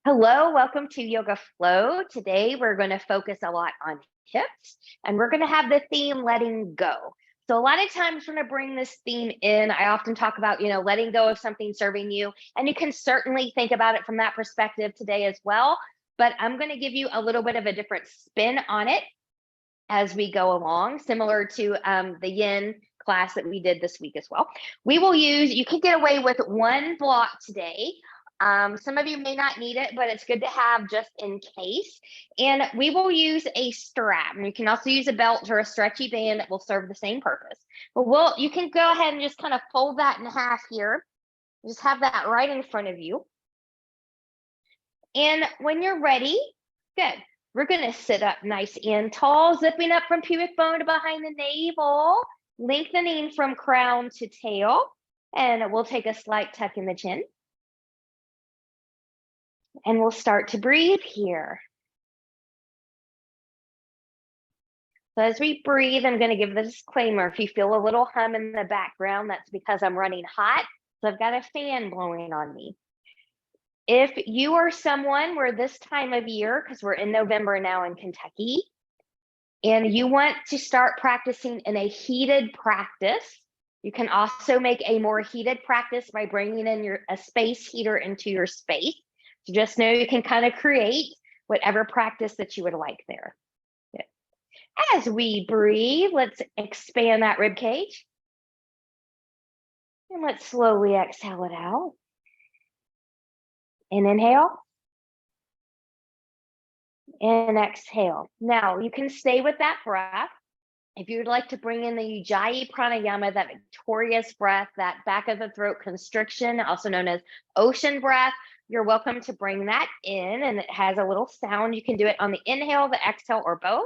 Hello, welcome to Yoga Flow. Today we're going to focus a lot on hips and we're going to have the theme letting go. So a lot of times when I bring this theme in, I often talk about, letting go of something serving you, and you can certainly think about it from that perspective today as well. But I'm going to give you a little bit of a different spin on it as we go along, similar to the yin class that we did this week as well. You can get away with one block today. Some of you may not need it, but it's good to have just in case. And we will use a strap. And you can also use a belt or a stretchy band that will serve the same purpose. But you can go ahead and just kind of fold that in half here. Just have that right in front of you. And when you're ready, good. We're going to sit up nice and tall, zipping up from pubic bone to behind the navel, lengthening from crown to tail. And we'll take a slight tuck in the chin. And we'll start to breathe here. So as we breathe, I'm going to give the disclaimer. If you feel a little hum in the background, that's because I'm running hot. So I've got a fan blowing on me. If you are someone where this time of year, because we're in November now in Kentucky, and you want to start practicing in a heated practice, you can also make a more heated practice by bringing in a space heater into your space. So just know you can kind of create whatever practice that you would like there. Good. As we breathe, let's expand that rib cage. And let's slowly exhale it out. And inhale. And exhale. Now, you can stay with that breath. If you would like to bring in the Ujjayi pranayama, that victorious breath, that back of the throat constriction, also known as ocean breath, you're welcome to bring that in, and it has a little sound. You can do it on the inhale, the exhale, or both.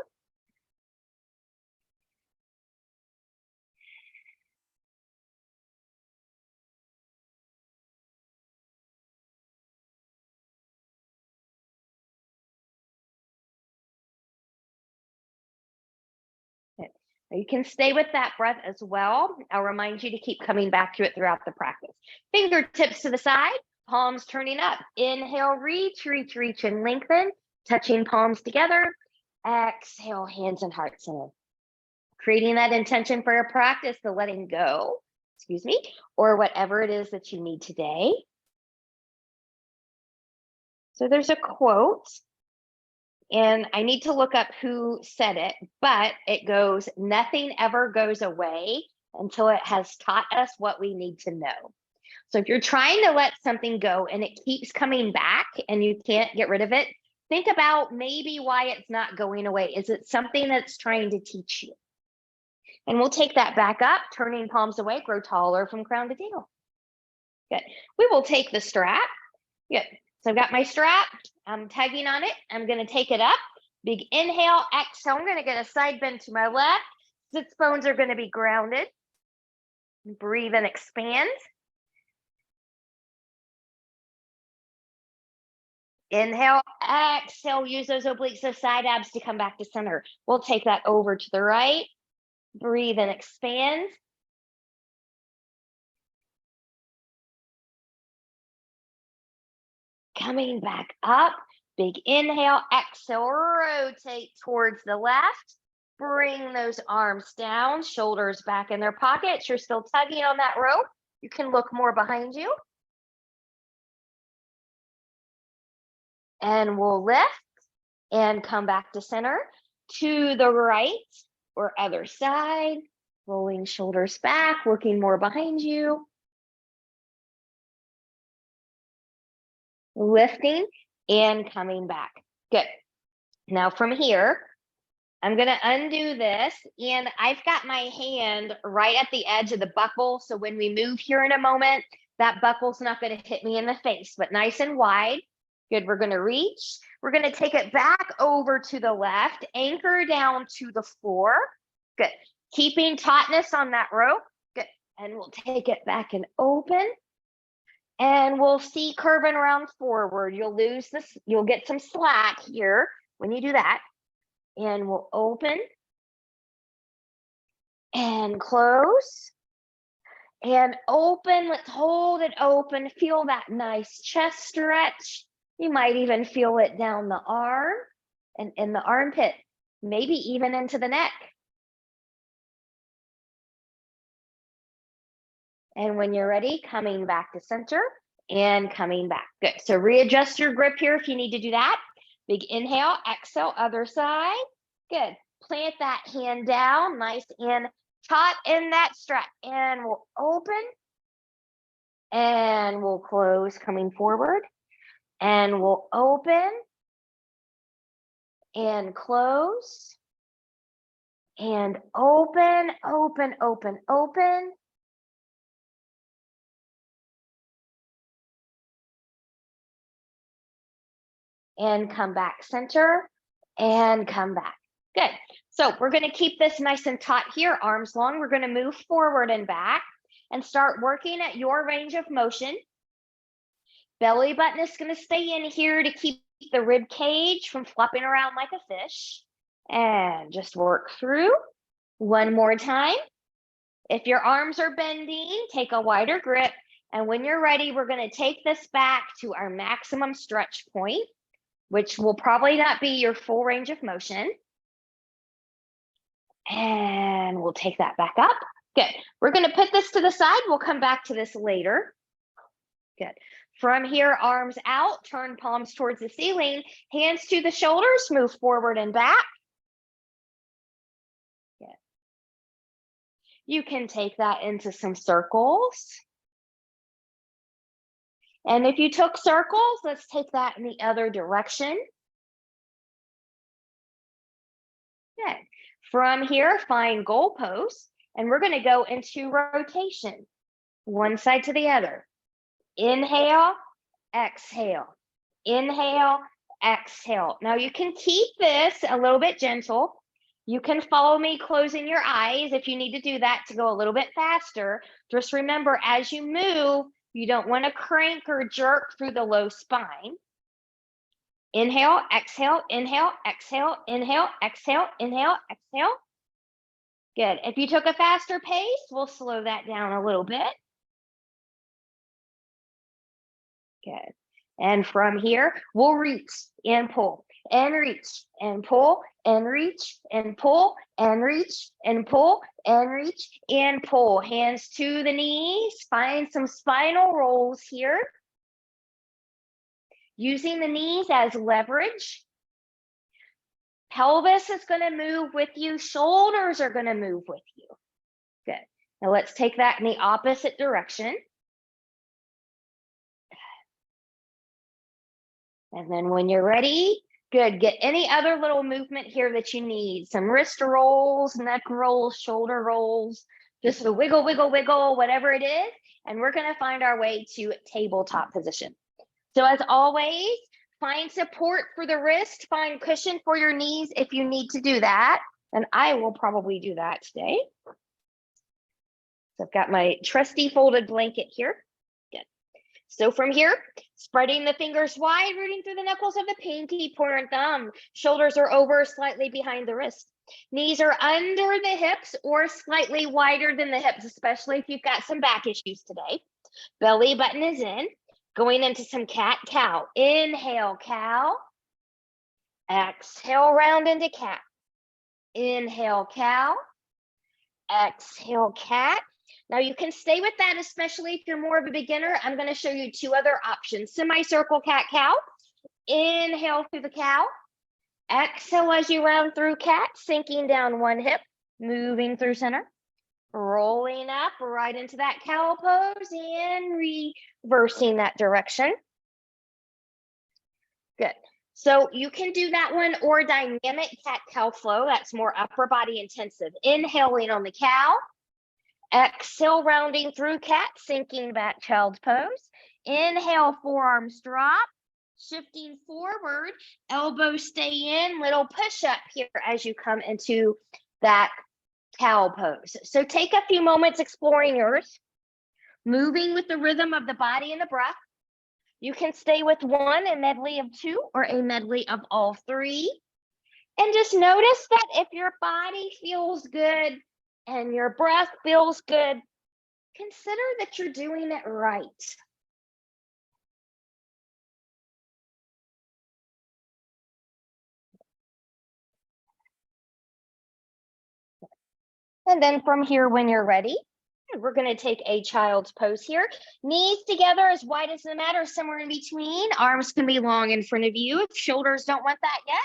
You can stay with that breath as well. I'll remind you to keep coming back to it throughout the practice. Fingertips to the side, palms turning up. Inhale, reach, and lengthen, touching palms together. Exhale, hands and heart center. Creating that intention for your practice, the letting go, or whatever it is that you need today. So there's a quote, and I need to look up who said it, but it goes, "Nothing ever goes away until it has taught us what we need to know." So if you're trying to let something go and it keeps coming back and you can't get rid of it, think about maybe why it's not going away. Is it something that's trying to teach you? And we'll take that back up, turning palms away, grow taller from crown to tail. Good. We will take the strap. Good. So I've got my strap. I'm tugging on it. I'm going to take it up. Big inhale, exhale. I'm going to get a side bend to my left. Sits bones are going to be grounded. Breathe and expand. Inhale, exhale. Use those obliques, those side abs to come back to center. We'll take that over to the right. Breathe and expand. Coming back up. Big inhale, exhale, rotate towards the left. Bring those arms down, shoulders back in their pockets. You're still tugging on that rope. You can look more behind you. And we'll lift and come back to center. To the right or other side. Rolling shoulders back, looking more behind you. Lifting and coming back. Good. Now from here, I'm going to undo this, and I've got my hand right at the edge of the buckle. So when we move here in a moment, that buckle's not going to hit me in the face, but nice and wide. Good. We're going to reach. We're going to take it back over to the left, anchor down to the floor. Good. Keeping tautness on that rope. Good. And we'll take it back and open. And we'll see curving around forward. You'll lose this, you'll get some slack here when you do that. And we'll open and close and open. Let's hold it open. Feel that nice chest stretch. You might even feel it down the arm and in the armpit, maybe even into the neck. And when you're ready, coming back to center and coming back. Good. So readjust your grip here if you need to do that. Big inhale, exhale, other side. Good. Plant that hand down, nice and taut in that stretch. And we'll open and we'll close, coming forward. And we'll open and close and open, open, open, open. And come back center and come back. Good. So we're going to keep this nice and taut here, arms long. We're going to move forward and back and start working at your range of motion. Belly button is going to stay in here to keep the rib cage from flopping around like a fish. And just work through. One more time. If your arms are bending, take a wider grip. And when you're ready, we're going to take this back to our maximum stretch point, which will probably not be your full range of motion. And we'll take that back up. Good. We're going to put this to the side. We'll come back to this later. Good. From here, arms out, turn palms towards the ceiling, hands to the shoulders, move forward and back. Good. You can take that into some circles. And if you took circles, let's take that in the other direction. Good. From here, find goalposts, and we're going to go into rotation, one side to the other. Inhale, exhale, inhale, exhale. Now you can keep this a little bit gentle. You can follow me closing your eyes if you need to do that to go a little bit faster. Just remember, as you move, you don't want to crank or jerk through the low spine. Inhale, exhale, inhale, exhale, inhale, exhale, inhale, exhale. Good. If you took a faster pace, we'll slow that down a little bit. Good. And from here, we'll reach and pull and reach and pull and reach and pull and reach and pull and reach and pull. Hands to the knees. Find some spinal rolls here. Using the knees as leverage. Pelvis is going to move with you. Shoulders are going to move with you. Good. Now let's take that in the opposite direction. And then when you're ready, good. Get any other little movement here that you need. Some wrist rolls, neck rolls, shoulder rolls, just a wiggle, wiggle, wiggle, whatever it is. And we're going to find our way to tabletop position. So as always, find support for the wrist, find cushion for your knees if you need to do that. And I will probably do that today. So I've got my trusty folded blanket here. Good. So from here, spreading the fingers wide, rooting through the knuckles of the pinky, pointer, and thumb. Shoulders are over, slightly behind the wrist. Knees are under the hips or slightly wider than the hips, especially if you've got some back issues today. Belly button is in. Going into some cat-cow. Inhale, cow. Exhale, round into cat. Inhale, cow. Exhale, cat. Now you can stay with that, especially if you're more of a beginner. I'm going to show you two other options. Semicircle cat-cow. Inhale through the cow. Exhale as you round through cat, sinking down one hip, moving through center. Rolling up right into that cow pose and reversing that direction. Good. So you can do that one or dynamic cat-cow flow. That's more upper body intensive. Inhaling on the cow. Exhale, rounding through cat, sinking back child's pose. Inhale, forearms drop. Shifting forward, elbows stay in, little push up here as you come into that cow pose. So take a few moments exploring yours, moving with the rhythm of the body and the breath. You can stay with one, a medley of two, or a medley of all three. And just notice that if your body feels good and your breath feels good, consider that you're doing it right. And then from here, when you're ready, we're going to take a child's pose here. Knees together as wide as the mat or somewhere in between. Arms can be long in front of you. If shoulders don't want that yet,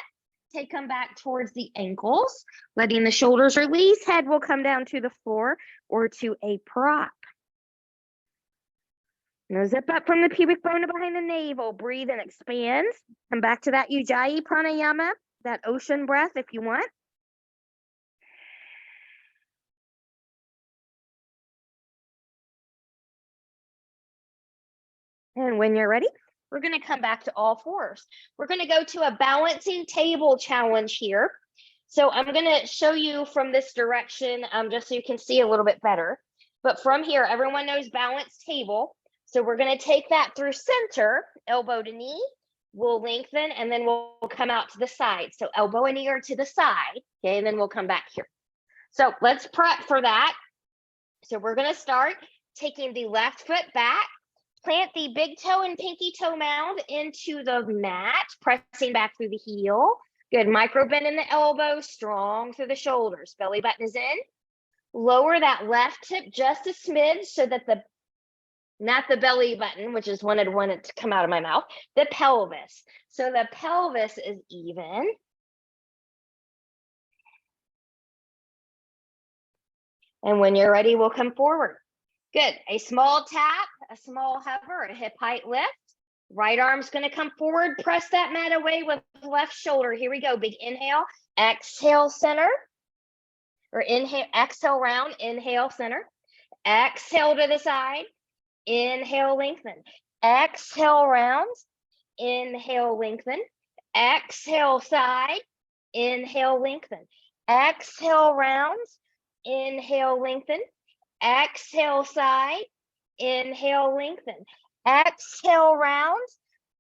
take them back towards the ankles, letting the shoulders release. Head will come down to the floor or to a prop. Now zip up from the pubic bone to behind the navel. Breathe and expand. Come back to that Ujjayi pranayama, that ocean breath if you want. And when you're ready, we're going to come back to all fours. We're going to go to a balancing table challenge here. So I'm going to show you from this direction, just so you can see a little bit better. But from here, everyone knows balance table. So we're going to take that through center, elbow to knee. We'll lengthen, and then we'll come out to the side. So elbow and knee are to the side, okay? And then we'll come back here. So let's prep for that. So we're going to start taking the left foot back. Plant the big toe and pinky toe mound into the mat, pressing back through the heel. Good, micro bend in the elbow, strong through the shoulders. Belly button is in. Lower that left hip just a smidge so that not the belly button, which is when I'd want it to come out of my mouth, the pelvis. So the pelvis is even. And when you're ready, we'll come forward. Good, a small tap, a small hover, a hip height lift. Right arm's gonna come forward, press that mat away with left shoulder. Here we go, big inhale, exhale center, or inhale, exhale round, inhale center. Exhale to the side, inhale lengthen. Exhale round, inhale lengthen. Exhale side, inhale lengthen. Exhale round, inhale lengthen. Exhale side, inhale lengthen. Exhale round,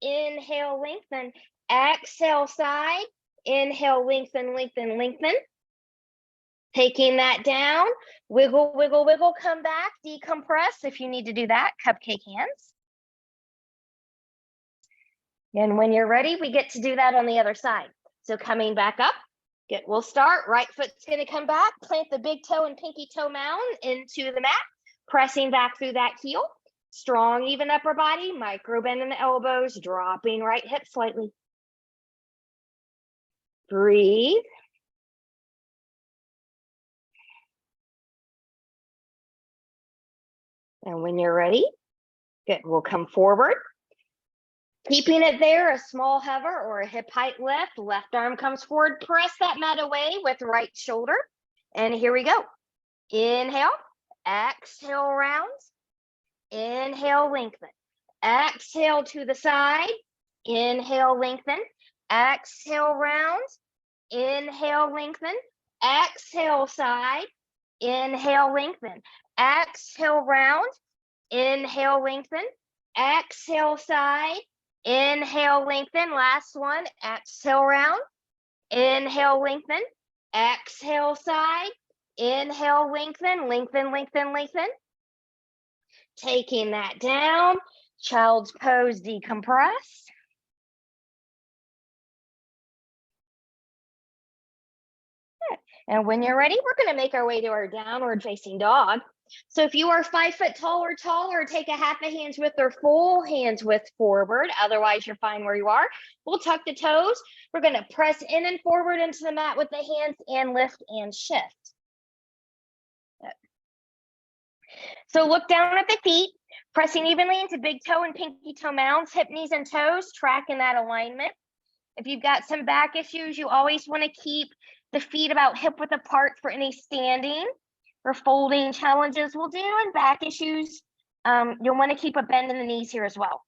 inhale lengthen. Exhale side, inhale lengthen, lengthen, lengthen. Taking that down, wiggle, wiggle, wiggle, come back, decompress if you need to do that, cupcake hands. And when you're ready, we get to do that on the other side. So coming back up, good, we'll start, right foot's gonna come back, plant the big toe and pinky toe mound into the mat, pressing back through that heel, strong, even upper body, micro bend in the elbows, dropping right hip slightly. Breathe. And when you're ready, good, we'll come forward. Keeping it there, a small hover or a hip height lift, left arm comes forward, press that mat away with right shoulder. And here we go. Inhale, exhale round, inhale lengthen. Exhale to the side, inhale lengthen. Exhale round, inhale lengthen. Exhale side, inhale lengthen. Exhale round, inhale lengthen. Exhale side, inhale lengthen. Last one, exhale round, inhale lengthen. Exhale side, inhale lengthen, lengthen, lengthen, lengthen. Taking that down, child's pose, decompress. And when you're ready, we're going to make our way to our downward facing dog. So if you are 5 foot tall or taller, take a half a hand's width or full hand's width forward. Otherwise, you're fine where you are. We'll tuck the toes. We're going to press in and forward into the mat with the hands and lift and shift. So look down at the feet, pressing evenly into big toe and pinky toe mounds, hip, knees, and toes, tracking that alignment. If you've got some back issues, you always want to keep the feet about hip width apart for any standing or folding challenges we'll do, and back issues, you'll want to keep a bend in the knees here as well.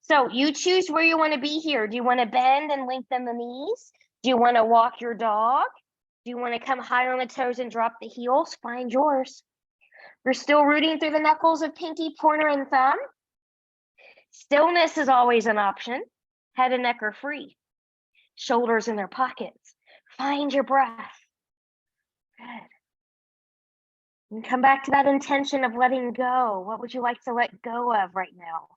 So you choose where you want to be here. Do you want to bend and lengthen the knees? Do you want to walk your dog? Do you want to come high on the toes and drop the heels? Find yours. You're still rooting through the knuckles of pinky, pointer, and thumb. Stillness is always an option. Head and neck are free. Shoulders in their pockets. Find your breath. Good. And come back to that intention of letting go. What would you like to let go of right now?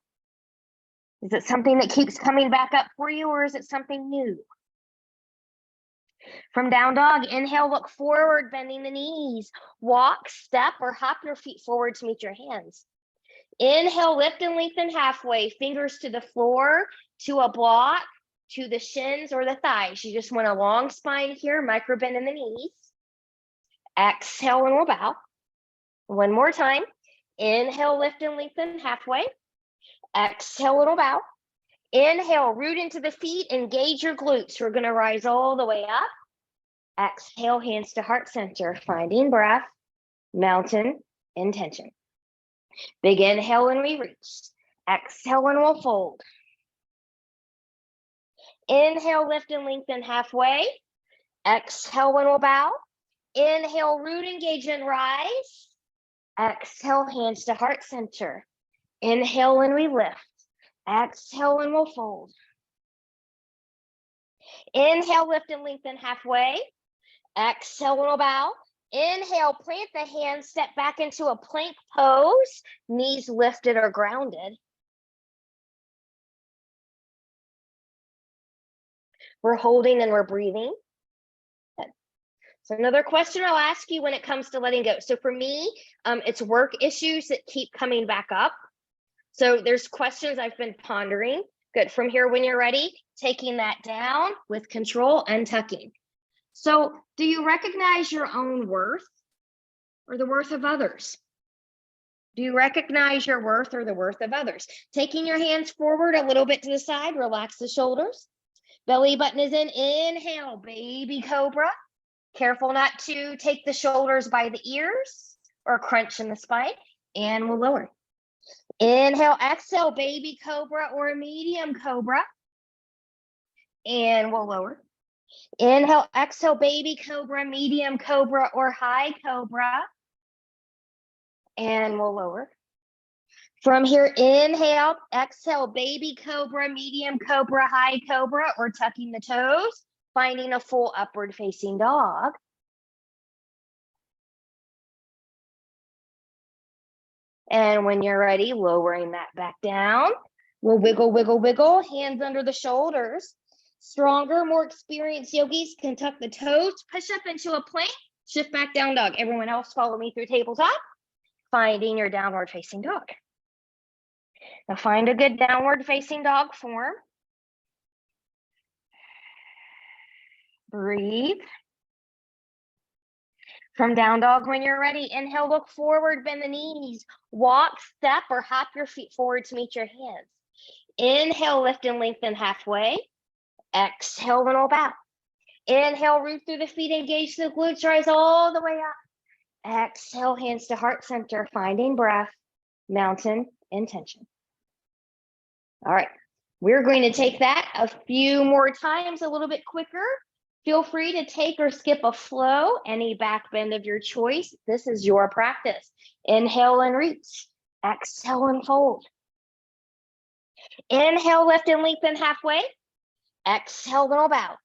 Is it something that keeps coming back up for you, or is it something new? From down dog, inhale, look forward, bending the knees. Walk, step, or hop your feet forward to meet your hands. Inhale, lift and lengthen halfway, fingers to the floor, to a block, to the shins or the thighs. You just want a long spine here, micro bend in the knees. Exhale and we'll bow. One more time. Inhale, lift and lengthen halfway. Exhale and we'll bow. Inhale, root into the feet, engage your glutes. We're gonna rise all the way up. Exhale, hands to heart center, finding breath, mountain, intention. Big inhale and we reach. Exhale and we'll fold. Inhale, lift and lengthen halfway. Exhale and we'll bow. Inhale, root, engage and rise. Exhale, hands to heart center. Inhale and we lift. Exhale and we'll fold. Inhale, lift and lengthen halfway. Exhale and we'll bow. Inhale, plant the hands, step back into a plank pose, knees lifted or grounded. We're holding and we're breathing. So another question I'll ask you when it comes to letting go. So for me, it's work issues that keep coming back up. So there's questions I've been pondering. Good. From here, when you're ready, taking that down with control and tucking. So do you recognize your own worth or the worth of others? Do you recognize your worth or the worth of others? Taking your hands forward a little bit to the side, relax the shoulders. Belly button is in. Inhale, baby cobra. Careful not to take the shoulders by the ears or crunch in the spine. And we'll lower. Inhale, exhale, baby cobra or medium cobra. And we'll lower. Inhale, exhale, baby cobra, medium cobra, or high cobra. And we'll lower. From here, inhale, exhale, baby cobra, medium cobra, high cobra, or tucking the toes, finding a full upward facing dog. And when you're ready, lowering that back down. We'll wiggle, wiggle, wiggle, hands under the shoulders. Stronger, more experienced yogis can tuck the toes, push up into a plank, shift back down dog. Everyone else follow me through tabletop, finding your downward facing dog. Now find a good downward facing dog form. Breathe. From down dog, when you're ready, inhale, look forward, bend the knees, walk, step, or hop your feet forward to meet your hands. Inhale, lift and lengthen halfway. Exhale, and we'll bow. Inhale, root through the feet, engage the glutes, rise all the way up. Exhale, hands to heart center, finding breath, mountain, intention. All right, we're going to take that a few more times, a little bit quicker. Feel free to take or skip a flow, any back bend of your choice. This is your practice. Inhale and reach. Exhale and fold. Inhale, lift and lengthen halfway. Exhale, little bow.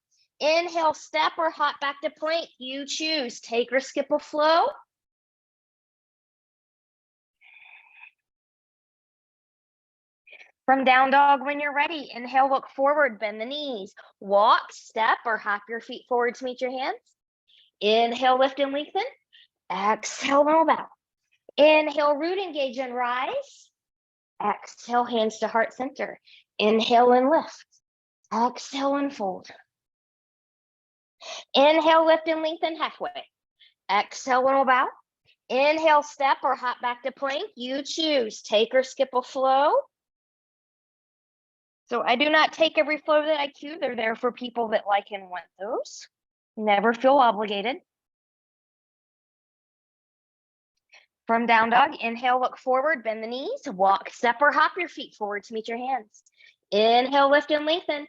Inhale, step or hop back to plank. You choose. Take or skip a flow. From down dog, when you're ready, inhale, look forward, bend the knees. Walk, step, or hop your feet forward to meet your hands. Inhale, lift and lengthen. Exhale, little bow. Inhale, root, engage, and rise. Exhale, hands to heart center. Inhale and lift. Exhale and fold. Inhale, lift and lengthen halfway. Exhale, little bow. Inhale, step or hop back to plank. You choose. Take or skip a flow. So I do not take every flow that I cue. They're there for people that like and want those. Never feel obligated. From down dog, inhale, look forward, bend the knees, walk, step or hop your feet forward to meet your hands. Inhale, lift and lengthen.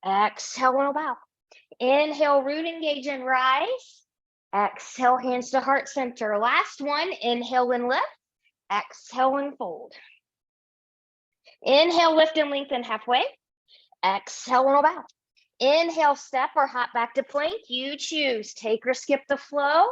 Exhale, and bow. Inhale, root, engage, and rise. Exhale, hands to heart center. Last one, inhale and lift. Exhale and fold. Inhale, lift and lengthen halfway. Exhale and bow. Inhale, step or hop back to plank. You choose. Take or skip the flow.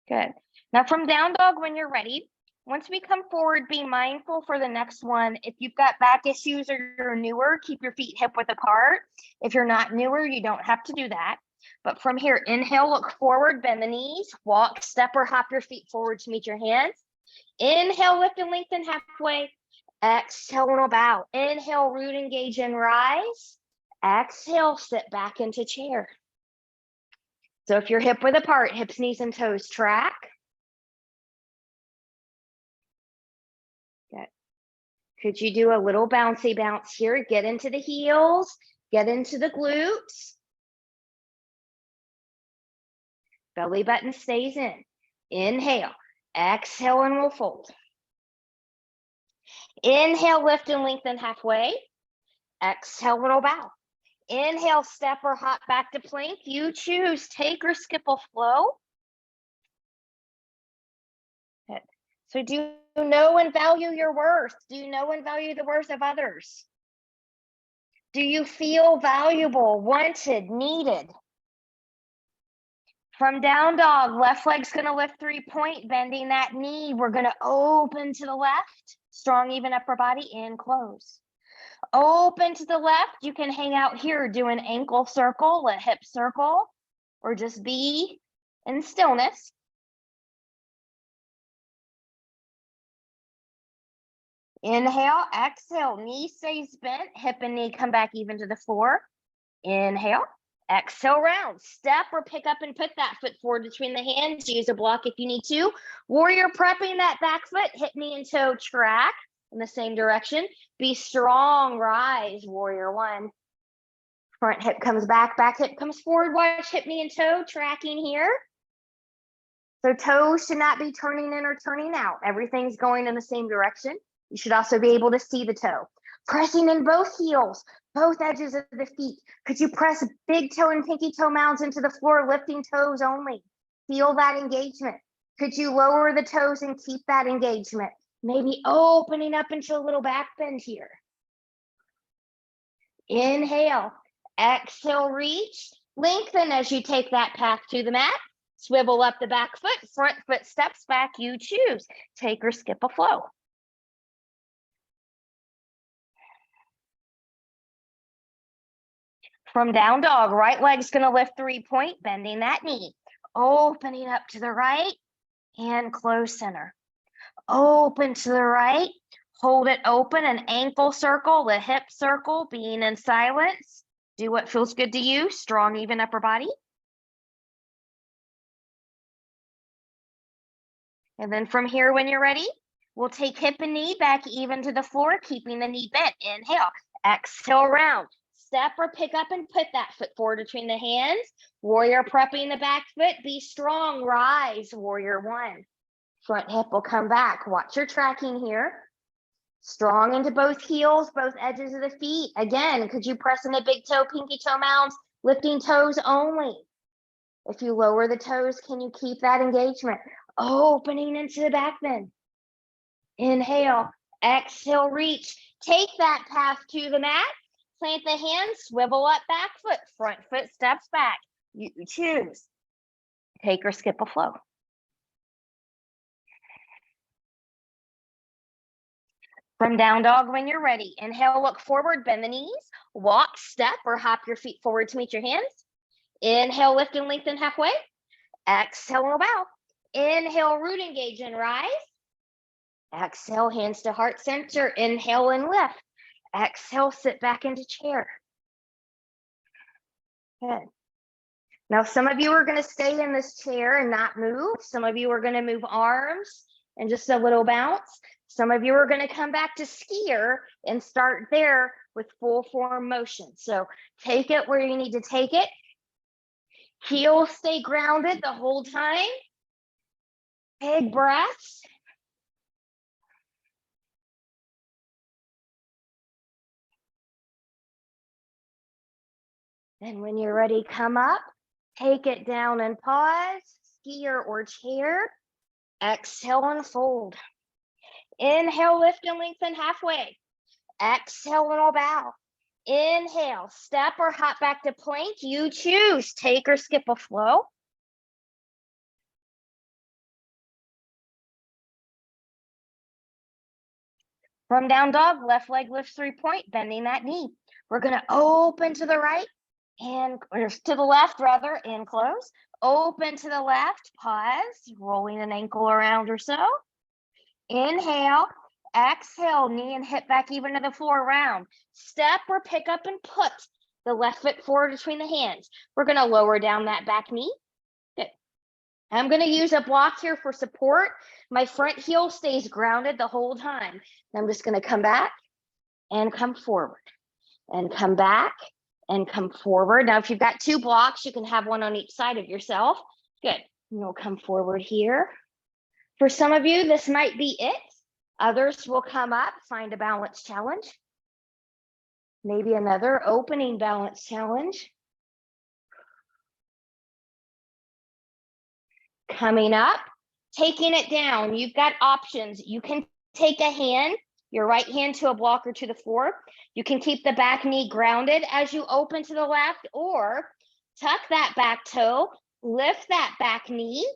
Good. Now from down dog, when you're ready, Once we come forward, be mindful for the next one. If you've got back issues or you're newer, keep your feet hip width apart. If you're not newer, you don't have to do that. But from here, inhale, look forward, bend the knees, walk, step, or hop your feet forward to meet your hands. Inhale, lift and lengthen halfway. Exhale, and bow. Inhale, root, engage, and rise. Exhale, sit back into chair. So if you're hip width apart, hips, knees, and toes track. Good. Could you do a little bouncy bounce here? Get into the heels, get into the glutes. Belly button stays in. Inhale, exhale, and we'll fold. Inhale, lift and lengthen halfway. Exhale, little bow. Inhale, step or hop back to plank. You choose, take or skip a flow. Good. So do you know and value your worth? Do you know and value the worth of others? Do you feel valuable, wanted, needed? From down dog, left leg's gonna lift 3-point, bending that knee. We're gonna open to the left, strong, even upper body, and close. Open to the left, you can hang out here, do an ankle circle, a hip circle, or just be in stillness. Inhale, exhale, knee stays bent, hip and knee come back even to the floor. Inhale, exhale, round, step or pick up and put that foot forward between the hands. Use a block if you need to. Warrior prepping that back foot, hip, knee, and toe track in the same direction. Be strong, rise, warrior one. Front hip comes back, back hip comes forward. Watch hip, knee, and toe tracking here. So toes should not be turning in or turning out. Everything's going in the same direction. You should also be able to see the toe. Pressing in both heels, both edges of the feet. Could you press big toe and pinky toe mounds into the floor, lifting toes only? Feel that engagement. Could you lower the toes and keep that engagement? Maybe opening up into a little back bend here. Inhale, exhale, reach. Lengthen as you take that path to the mat. Swivel up the back foot, front foot steps back, you choose. Take or skip a flow. From down dog, right leg's gonna lift 3-point, bending that knee. Opening up to the right and close center. Open to the right, hold it open, an ankle circle, the hip circle, being in silence. Do what feels good to you, strong, even upper body. And then from here, when you're ready, we'll take hip and knee back even to the floor, keeping the knee bent. Inhale, exhale, round. Step or pick up and put that foot forward between the hands. Warrior prepping the back foot. Be strong, rise, warrior one. Front hip will come back. Watch your tracking here. Strong into both heels, both edges of the feet. Again, could you press in the big toe, pinky toe mounds, lifting toes only? If you lower the toes, can you keep that engagement? Opening into the back bend. Inhale, exhale, reach. Take that path to the mat. Plant the hands, swivel up back foot, front foot steps back. You choose. Take or skip a flow. From down dog, when you're ready, inhale, look forward, bend the knees, walk, step, or hop your feet forward to meet your hands. Inhale, lift and lengthen halfway. Exhale, and bow. Inhale, root, engage, and rise. Exhale, hands to heart center. Inhale and lift. Exhale, sit back into chair. Good. Now, some of you are going to stay in this chair and not move. Some of you are going to move arms and just a little bounce. Some of you are going to come back to skier and start there with full form motion. So take it where you need to take it. Heels stay grounded the whole time. Big breaths. And when you're ready, come up, take it down and pause, skier or chair. Exhale and fold. Inhale, lift and lengthen halfway. Exhale and bow. Inhale, step or hop back to plank. You choose, take or skip a flow. From down dog, left leg lifts 3-point, bending that knee. We're going to open to the right and or to the left rather, and close. Open to the left, pause, rolling an ankle around or so. Inhale, exhale, knee and hip back even to the floor, round. Step or pick up and put the left foot forward between the hands. We're going to lower down that back knee. Good. I'm going to use a block here for support. My front heel stays grounded the whole time. I'm just going to come back and come forward and come back and come forward. Now, if you've got 2 blocks, you can have one on each side of yourself. Good. And we'll come forward here. For some of you, this might be it. Others will come up, find a balance challenge. Maybe another opening balance challenge. Coming up, taking it down. You've got options. You can take a hand, your right hand to a block or to the floor. You can keep the back knee grounded as you open to the left, or tuck that back toe, lift that back knee,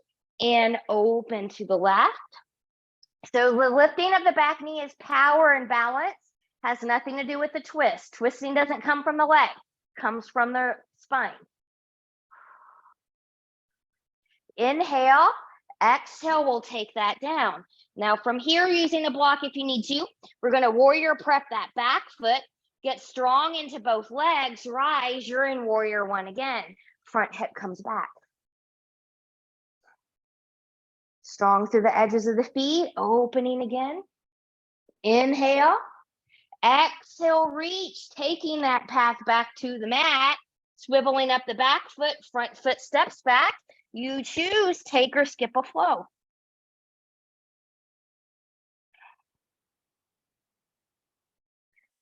and open to the left. So the lifting of the back knee is power and balance, has nothing to do with the twist. Twisting doesn't come from the leg, comes from the spine. Inhale, exhale, we'll take that down. Now from here, using a block if you need to, we're going to warrior prep that back foot, get strong into both legs, rise, you're in warrior 1 again. Front hip comes back. Strong through the edges of the feet, opening again. Inhale, exhale, reach, taking that path back to the mat, swiveling up the back foot, front foot steps back. You choose, take or skip a flow.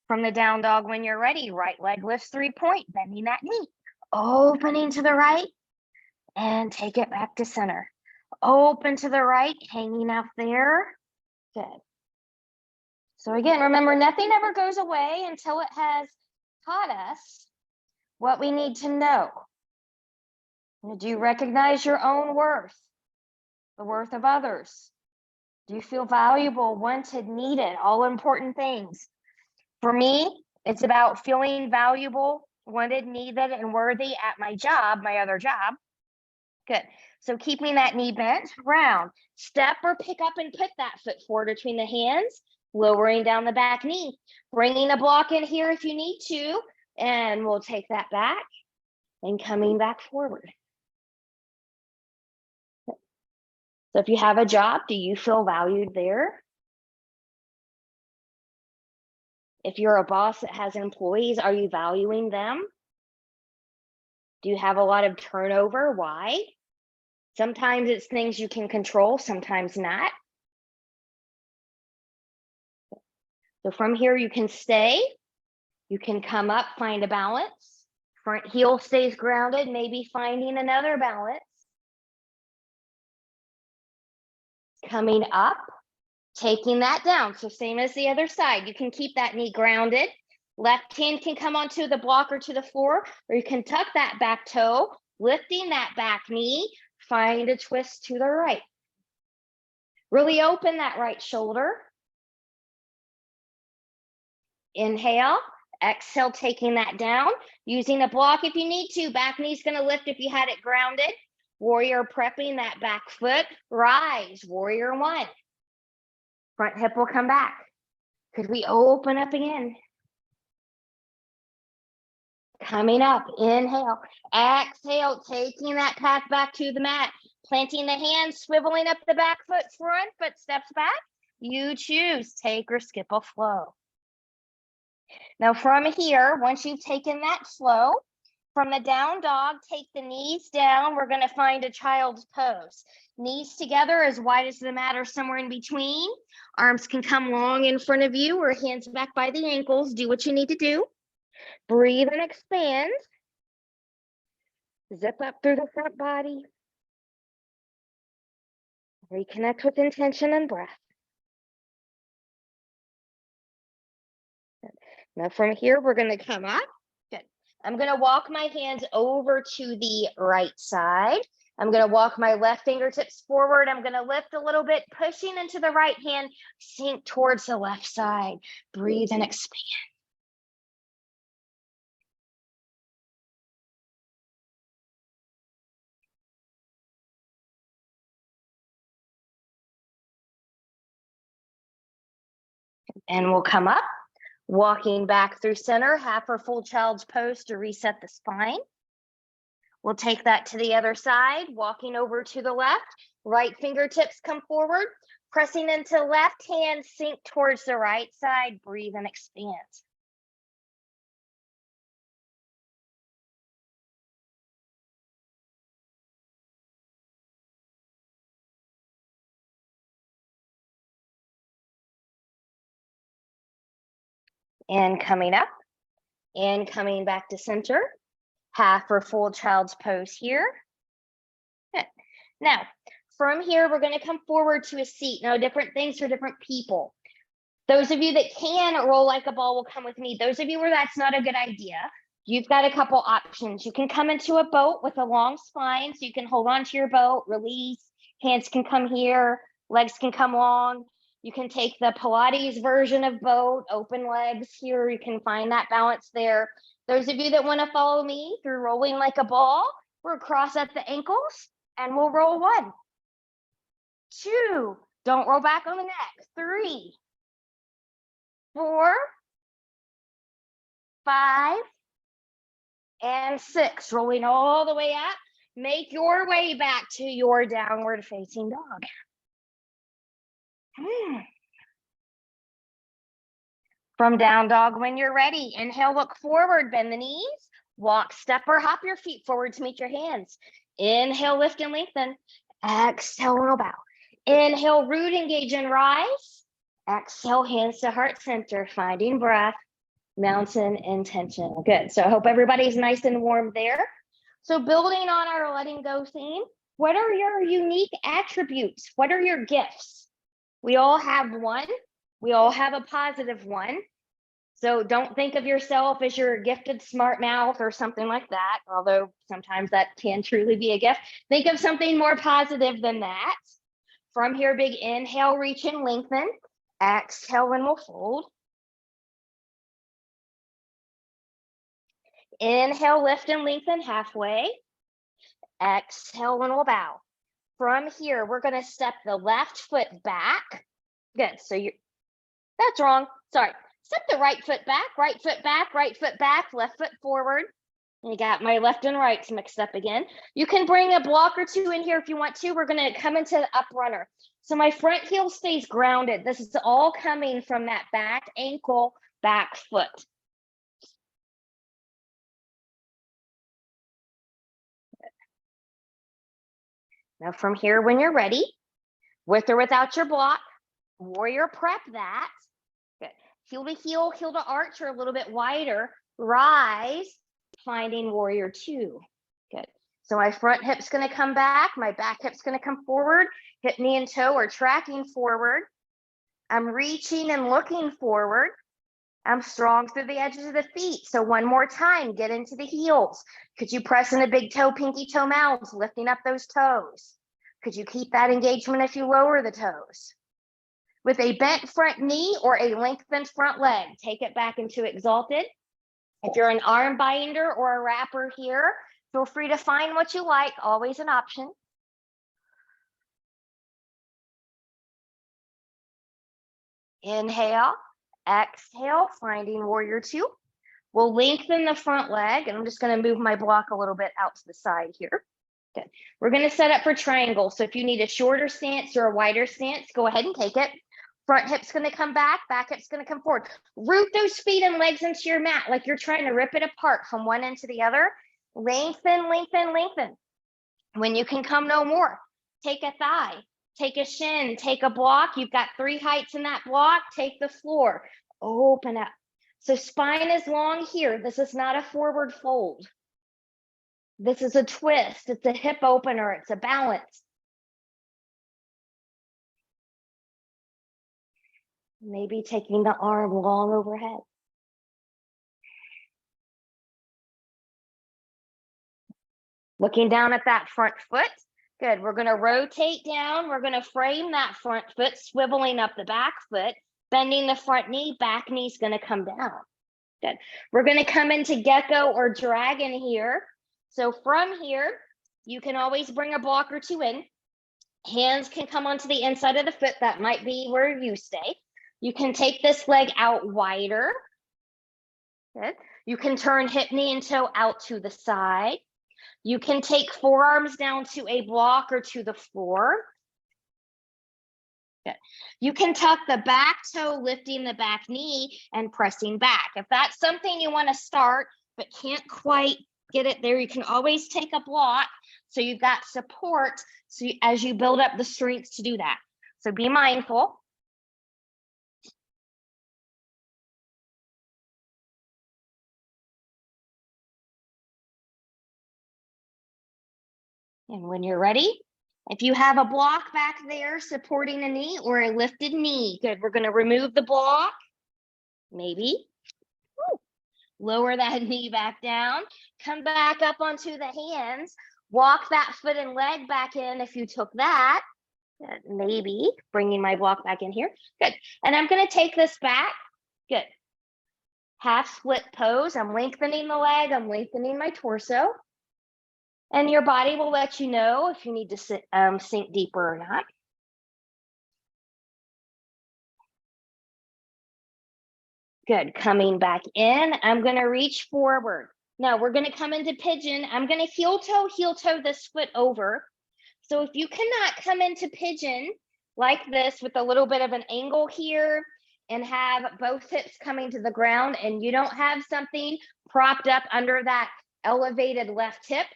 From the down dog, when you're ready, right leg lifts 3-point, bending that knee, opening to the right, and take it back to center. Open to the right, hanging out there. Good. So again, remember, nothing ever goes away until it has taught us what we need to know. Do you recognize your own worth, the worth of others? Do you feel valuable, wanted, needed, all important things? For me, it's about feeling valuable, wanted, needed, and worthy at my job, my other job. Good. So keeping that knee bent, round. Step or pick up and put that foot forward between the hands, lowering down the back knee. Bringing a block in here if you need to, and we'll take that back and coming back forward. So if you have a job, do you feel valued there? If you're a boss that has employees, are you valuing them? Do you have a lot of turnover? Why? Sometimes it's things you can control, sometimes not. So from here, you can stay. You can come up, find a balance. Front heel stays grounded, maybe finding another balance. Coming up, taking that down. So same as the other side. You can keep that knee grounded. Left hand can come onto the block or to the floor, or you can tuck that back toe, lifting that back knee, find a twist to the right. Really open that right shoulder. Inhale, exhale, taking that down. Using a block if you need to. Back knee's going to lift if you had it grounded. Warrior prepping that back foot. Rise, warrior 1. Front hip will come back. Could we open up again? Coming up, inhale, exhale, taking that path back to the mat. Planting the hands, swiveling up the back foot, front foot steps back. You choose, take or skip a flow. Now from here, once you've taken that flow, from the down dog, take the knees down. We're going to find a child's pose. Knees together as wide as the mat or somewhere in between. Arms can come long in front of you or hands back by the ankles. Do what you need to do. Breathe and expand. Zip up through the front body. Reconnect with intention and breath. Now from here, we're going to come up. Good. I'm going to walk my hands over to the right side. I'm going to walk my left fingertips forward. I'm going to lift a little bit, pushing into the right hand, sink towards the left side. Breathe and expand. And we'll come up, walking back through center, half or full child's pose to reset the spine. We'll take that to the other side, walking over to the left, right fingertips come forward, pressing into left hand, sink towards the right side, breathe and expand. And coming up, and coming back to center, half or full child's pose here. Good. Now, from here, we're going to come forward to a seat. Now, different things for different people. Those of you that can roll like a ball will come with me. Those of you where that's not a good idea, you've got a couple options. You can come into a boat with a long spine, so you can hold on to your boat, release, hands can come here, legs can come long. You can take the Pilates version of boat, open legs here. You can find that balance there. Those of you that want to follow me through rolling like a ball, we'll cross at the ankles and we'll roll 1, 2, don't roll back on the neck, 3, 4, 5, and 6, rolling all the way up. Make your way back to your downward facing dog. From down dog, when you're ready, inhale, look forward, bend the knees, walk, step, or hop your feet forward to meet your hands. Inhale, lift and lengthen. Exhale, roll bow. Inhale, root, engage, and rise. Exhale, hands to heart center, finding breath, mountain intention. Good. So I hope everybody's nice and warm there. So building on our letting go theme, what are your unique attributes? What are your gifts? We all have one. We all have a positive one. So don't think of yourself as your gifted smart mouth or something like that, although sometimes that can truly be a gift. Think of something more positive than that. From here, big inhale, reach and lengthen. Exhale and we'll fold. Inhale, lift and lengthen halfway. Exhale and we'll bow. From here, we're going to step the left foot back. Good. So that's wrong. Sorry. Step the right foot back, right foot back, right foot back, left foot forward. You got my left and rights mixed up again. You can bring a block or two in here if you want to. We're going to come into the up runner. So my front heel stays grounded. This is all coming from that back ankle, back foot. Now from here, when you're ready, with or without your block, warrior prep that. Good. Heel to arch, or a little bit wider. Rise, finding warrior 2. Good. So my front hip's going to come back. My back hip's going to come forward. Hip, knee, and toe are tracking forward. I'm reaching and looking forward. I'm strong through the edges of the feet. So one more time, get into the heels. Could you press in the big toe, pinky toe mounds, lifting up those toes? Could you keep that engagement if you lower the toes? With a bent front knee or a lengthened front leg, take it back into exalted. If you're an arm binder or a wrapper here, feel free to find what you like, always an option. Inhale, exhale, finding warrior 2. We'll lengthen the front leg, and I'm just going to move my block a little bit out to the side here. Good. We're going to set up for triangle. So if you need a shorter stance or a wider stance, go ahead and take it. Front hip's going to come back hip's going to come forward. Root those feet and legs into your mat like you're trying to rip it apart from one end to the other. Lengthen, lengthen, lengthen. When you can come no more, take a thigh, take a shin, take a block. You've got 3 heights in that block. Take the floor, open up. So spine is long here. This is not a forward fold. This is a twist. It's a hip opener. It's a balance. Maybe taking the arm long overhead. Looking down at that front foot, Good. We're going to rotate down. We're going to frame that front foot, swiveling up the back foot, bending the front knee, back knee's going to come down. Good. We're going to come into gecko or dragon here. So from here, you can always bring a block or two in. Hands can come onto the inside of the foot. That might be where you stay. You can take this leg out wider. Good. You can turn hip, knee, and toe out to the side. You can take forearms down to a block or to the floor. Good. You can tuck the back toe, lifting the back knee and pressing back. If that's something you want to start but can't quite get it there, you can always take a block so you've got support as you build up the strength to do that. So be mindful. And when you're ready, if you have a block back there supporting a knee or a lifted knee, good. We're going to remove the block, maybe. Woo. Lower that knee back down, come back up onto the hands, walk that foot and leg back in if you took that. Good. Maybe bringing my block back in here. Good. And I'm going to take this back. Good. Half split pose. I'm lengthening the leg. I'm lengthening my torso. And your body will let you know if you need to sink deeper or not. Good. Coming back in, I'm going to reach forward. Now we're going to come into pigeon. I'm going to heel toe this foot over. So if you cannot come into pigeon like this with a little bit of an angle here and have both hips coming to the ground and you don't have something propped up under that elevated left hip,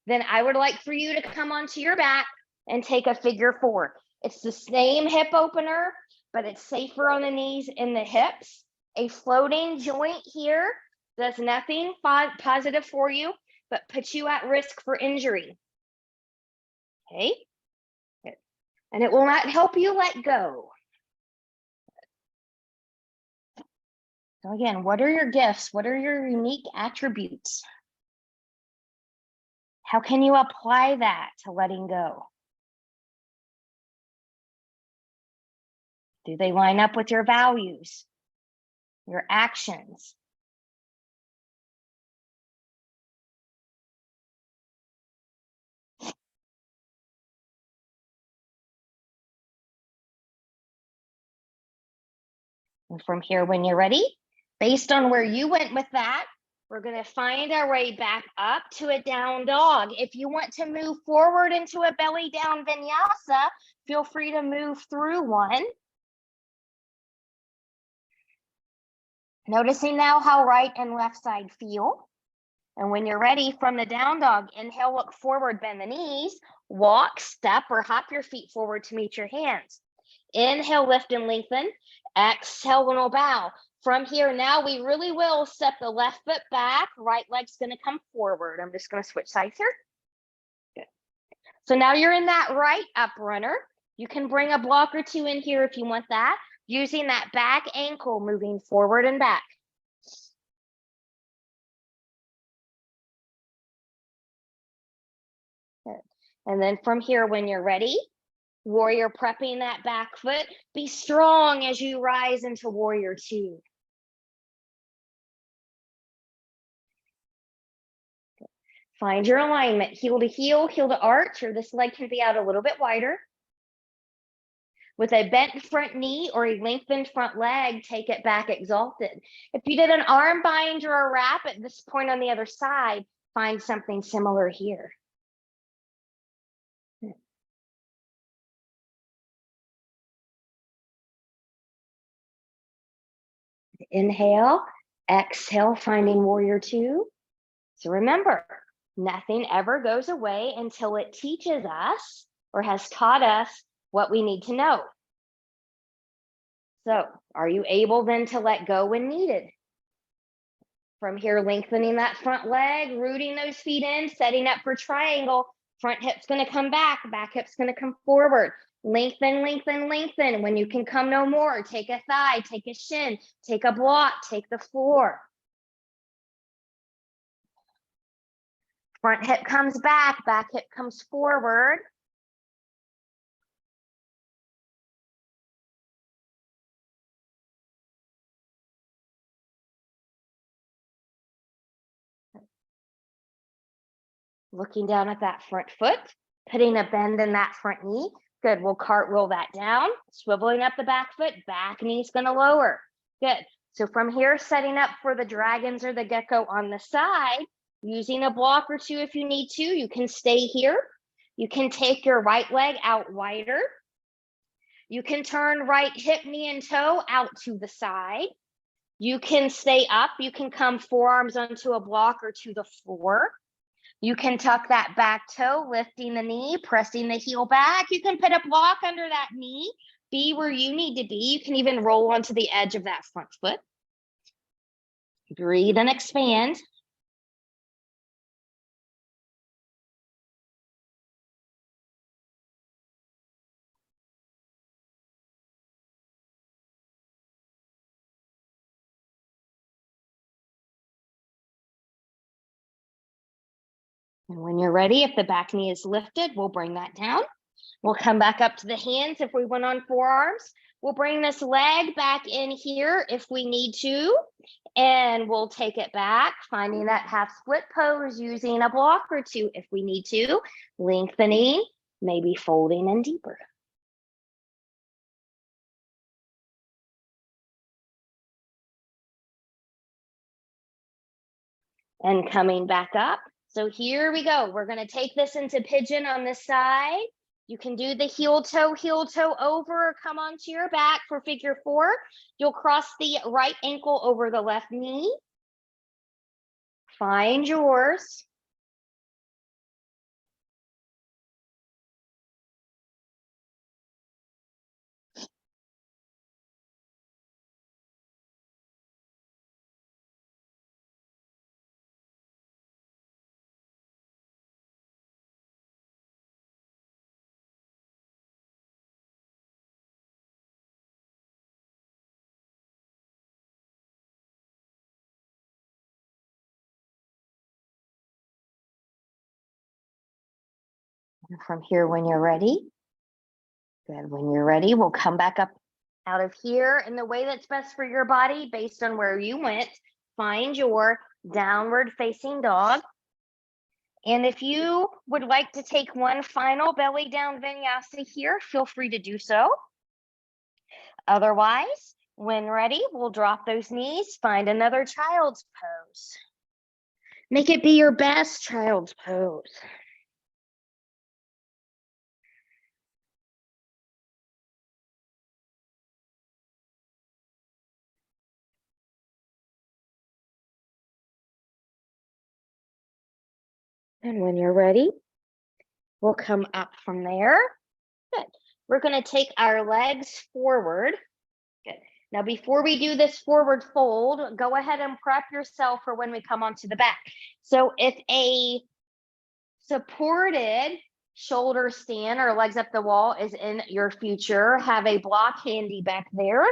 then I would like for you to come onto your back and take a figure four. It's the same hip opener, but it's safer on the knees and the hips. A floating joint here does nothing positive for you, but puts you at risk for injury. Okay. Good. And it will not help you let go. So again, what are your gifts? What are your unique attributes? How can you apply that to letting go? Do they line up with your values, your actions? And from here, when you're ready, based on where you went with that, we're going to find our way back up to a down dog. If you want to move forward into a belly down vinyasa, feel free to move through one. Noticing now how right and left side feel. And when you're ready from the down dog, inhale, look forward, bend the knees, walk, step, or hop your feet forward to meet your hands. Inhale, lift and lengthen. Exhale, and we'll bow. From here, now we really will step the left foot back. Right leg's going to come forward. I'm just going to switch sides here. Good. So now you're in that right up runner. You can bring a block or two in here if you want that, using that back ankle, moving forward and back. Good. And then from here, when you're ready, warrior prepping that back foot. Be strong as you rise into warrior two. Find your alignment, heel to heel, heel to arch, or this leg can be out a little bit wider. With a bent front knee or a lengthened front leg, take it back exalted. If you did an arm bind or a wrap at this point on the other side, find something similar here. Inhale, exhale, finding warrior two. So remember, nothing ever goes away until it teaches us or has taught us what we need to know. So are you able then to let go when needed? From here, lengthening that front leg, rooting those feet in, setting up for triangle. Front hip's going to come back hip's going to come forward. Lengthen, lengthen, lengthen. When you can come no more, take a thigh, take a shin, take a block, take the floor. Front hip comes back hip comes forward. Looking down at that front foot, putting a bend in that front knee. Good, we'll cartwheel that down, swiveling up the back foot, back knee's gonna lower. Good, so from here, setting up for the dragons or the gecko on the side, using a block or two if you need to, you can stay here. You can take your right leg out wider. You can turn right hip, knee, and toe out to the side. You can stay up. You can come forearms onto a block or to the floor. You can tuck that back toe, lifting the knee, pressing the heel back. You can put a block under that knee, be where you need to be. You can even roll onto the edge of that front foot. Breathe and expand. And when you're ready, if the back knee is lifted, we'll bring that down. We'll come back up to the hands if we went on forearms. We'll bring this leg back in here if we need to, and we'll take it back, finding that half split pose, using a block or two if we need to, lengthening, maybe folding in deeper. And coming back up. So here we go. We're going to take this into pigeon on this side. You can do the heel toe over, or come onto your back for figure 4. You'll cross the right ankle over the left knee. Find yours. From here, when you're ready, good. When you're ready, we'll come back up out of here in the way that's best for your body based on where you went. Find your downward facing dog. And if you would like to take one final belly down vinyasa here, feel free to do so. Otherwise, when ready, we'll drop those knees, find another child's pose. Make it be your best child's pose. And when you're ready, we'll come up from there. Good. We're going to take our legs forward. Good. Now, before we do this forward fold, go ahead and prep yourself for when we come onto the back. So if a supported shoulder stand or legs up the wall is in your future, have a block handy back there,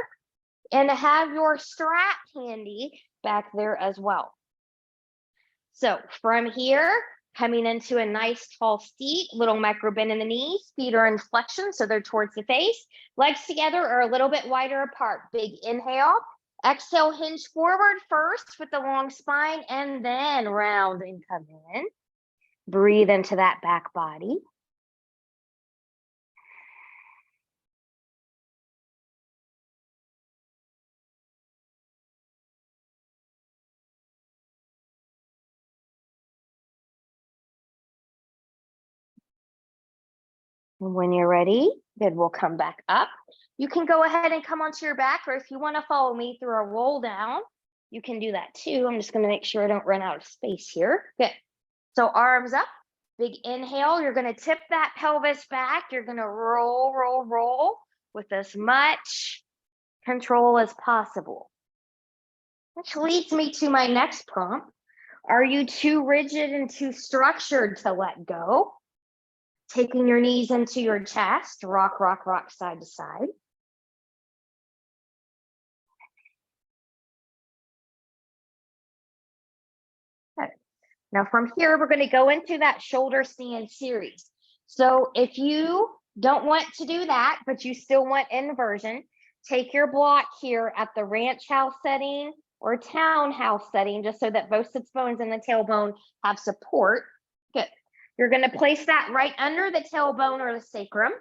and have your strap handy back there as well. So from here, coming into a nice tall seat, little micro bend in the knees, feet are in flexion, so they're towards the face. Legs together are a little bit wider apart. Big inhale. Exhale, hinge forward first with the long spine, and then round and come in. Breathe into that back body. And when you're ready, then we'll come back up. You can go ahead and come onto your back, or if you want to follow me through a roll down, you can do that too. I'm just going to make sure I don't run out of space here. Good. So arms up, big inhale. You're going to tip that pelvis back. You're going to roll, roll, roll with as much control as possible. Which leads me to my next prompt. Are you too rigid and too structured to let go? Taking your knees into your chest, rock, rock, rock, side to side. Okay. Now from here, we're going to go into that shoulder stand series. So if you don't want to do that, but you still want inversion, take your block here at the ranch house setting or townhouse setting, just so that both sits bones and the tailbone have support. Good. You're going to place that right under the tailbone or the sacrum.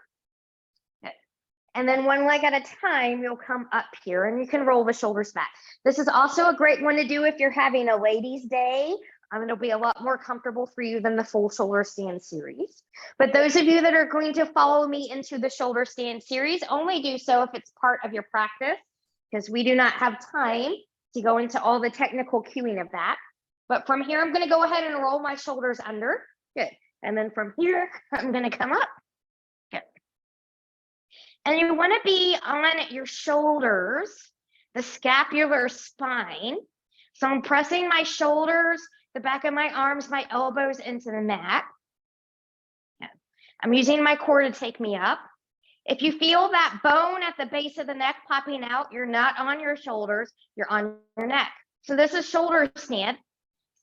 Okay. And then one leg at a time, you'll come up here and you can roll the shoulders back. This is also a great one to do if you're having a ladies' day. It'll be a lot more comfortable for you than the full shoulder stand series. But those of you that are going to follow me into the shoulder stand series, only do so if it's part of your practice, because we do not have time to go into all the technical cueing of that. But from here, I'm going to go ahead and roll my shoulders under. Good. And then from here, I'm going to come up. Good. And you want to be on your shoulders, the scapular spine. So I'm pressing my shoulders, the back of my arms, my elbows into the mat. Good. I'm using my core to take me up. If you feel that bone at the base of the neck popping out, you're not on your shoulders, you're on your neck. So this is shoulder stand.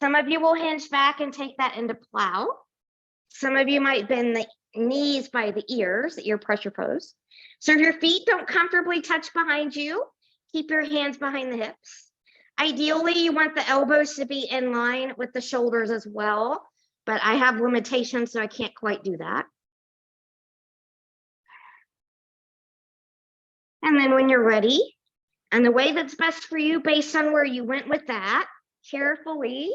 Some of you will hinge back and take that into plow. Some of you might bend the knees by the ears, the ear pressure pose. So if your feet don't comfortably touch behind you, keep your hands behind the hips. Ideally, you want the elbows to be in line with the shoulders as well, but I have limitations, so I can't quite do that. And then when you're ready, and the way that's best for you based on where you went with that, carefully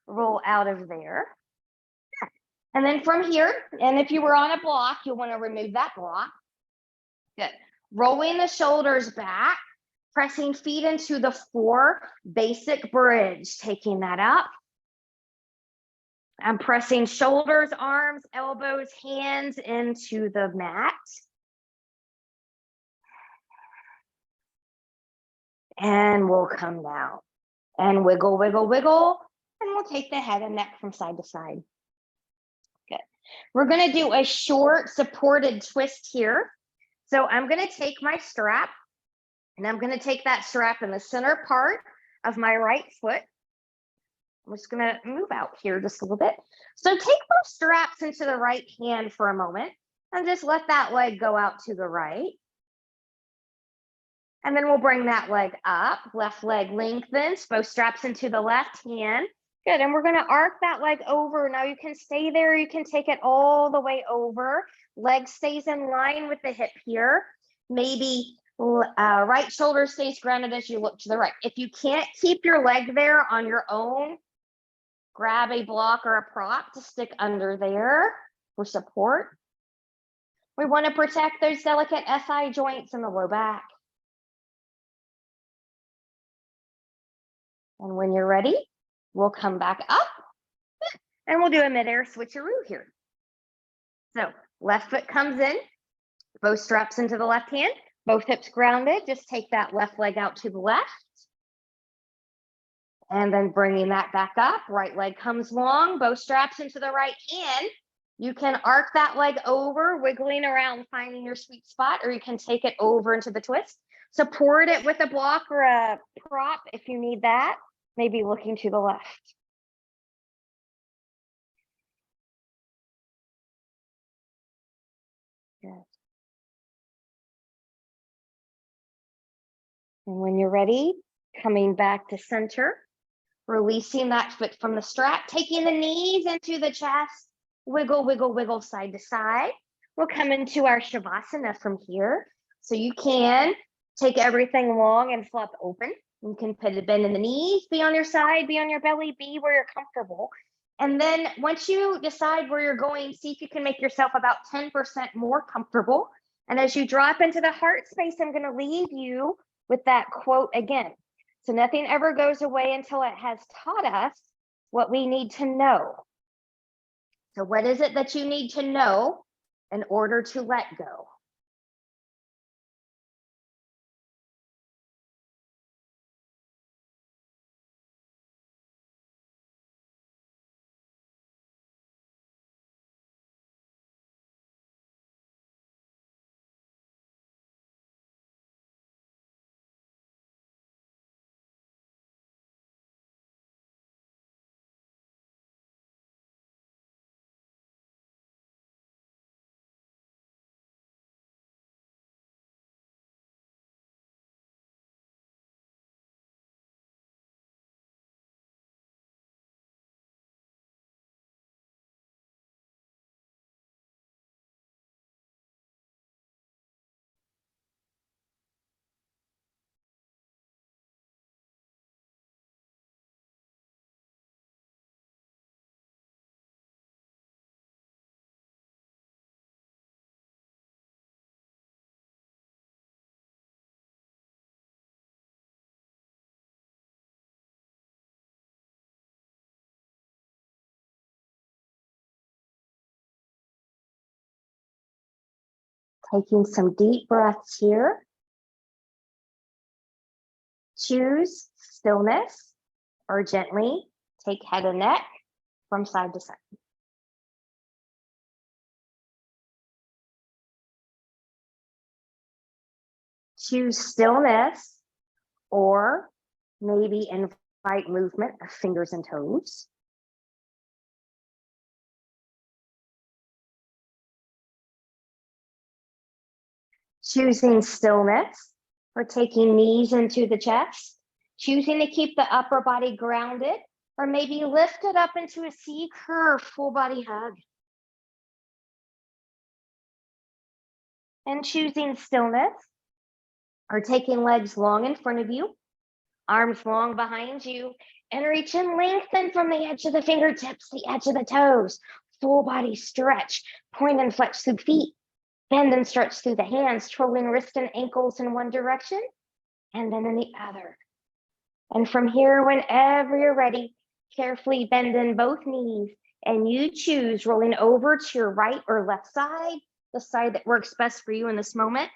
roll out of there. And then from here, and if you were on a block, you'll want to remove that block. Good. Rolling the shoulders back, pressing feet into the floor, basic bridge, taking that up. I'm pressing shoulders, arms, elbows, hands into the mat. And we'll come down and wiggle, wiggle, wiggle. And we'll take the head and neck from side to side. Good. We're going to do a short supported twist here. So I'm going to take my strap and I'm going to take that strap in the center part of my right foot. I'm just going to move out here just a little bit. So take both straps into the right hand for a moment and just let that leg go out to the right. And then we'll bring that leg up, left leg lengthens, both straps into the left hand. Good, and we're gonna arc that leg over. Now you can stay there, you can take it all the way over. Leg stays in line with the hip here. Maybe right shoulder stays grounded as you look to the right. If you can't keep your leg there on your own, grab a block or a prop to stick under there for support. We wanna protect those delicate SI joints in the low back. And when you're ready, we'll come back up and we'll do a midair switcheroo here. So left foot comes in, both straps into the left hand, both hips grounded. Just take that left leg out to the left. And then bringing that back up, right leg comes long, both straps into the right hand. You can arc that leg over, wiggling around, finding your sweet spot, or you can take it over into the twist. Support it with a block or a prop if you need that. Maybe looking to the left. Good. And when you're ready, coming back to center, releasing that foot from the strap, taking the knees into the chest, wiggle, wiggle, wiggle side to side. We'll come into our Savasana from here. So you can take everything long and flop open. You can put a bend in the knees, be on your side, be on your belly, be where you're comfortable. And then once you decide where you're going, see if you can make yourself about 10% more comfortable. And as you drop into the heart space, I'm going to leave you with that quote again. So nothing ever goes away until it has taught us what we need to know. So what is it that you need to know in order to let go? Taking some deep breaths here. Choose stillness or gently take head and neck from side to side. Choose stillness or maybe invite movement of fingers and toes. Choosing stillness or taking knees into the chest. Choosing to keep the upper body grounded or maybe lift it up into a C curve, full body hug. And choosing stillness or taking legs long in front of you, arms long behind you, and reach and lengthen from the edge of the fingertips, the edge of the toes, full body stretch, point and flex through feet, bend and stretch through the hands, twirling wrists and ankles in one direction, and then in the other. And from here, whenever you're ready, carefully bend in both knees, and you choose rolling over to your right or left side, the side that works best for you in this moment,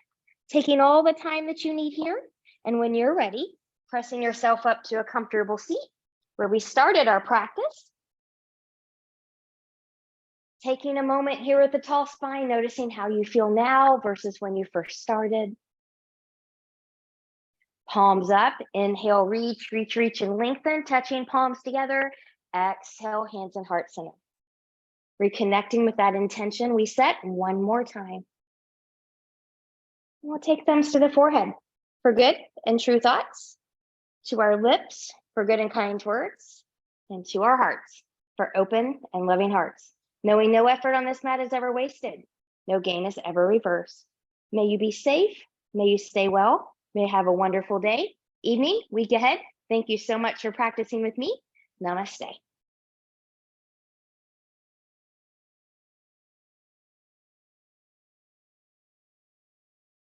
taking all the time that you need here. And when you're ready, pressing yourself up to a comfortable seat where we started our practice. Taking a moment here with the tall spine, noticing how you feel now versus when you first started. Palms up, inhale, reach, reach, reach, and lengthen, touching palms together. Exhale, hands and heart center. Reconnecting with that intention we set one more time. We'll take thumbs to the forehead for good and true thoughts, to our lips for good and kind words, and to our hearts for open and loving hearts. Knowing no effort on this mat is ever wasted. No gain is ever reversed. May you be safe. May you stay well. May you have a wonderful day, evening, week ahead. Thank you so much for practicing with me. Namaste.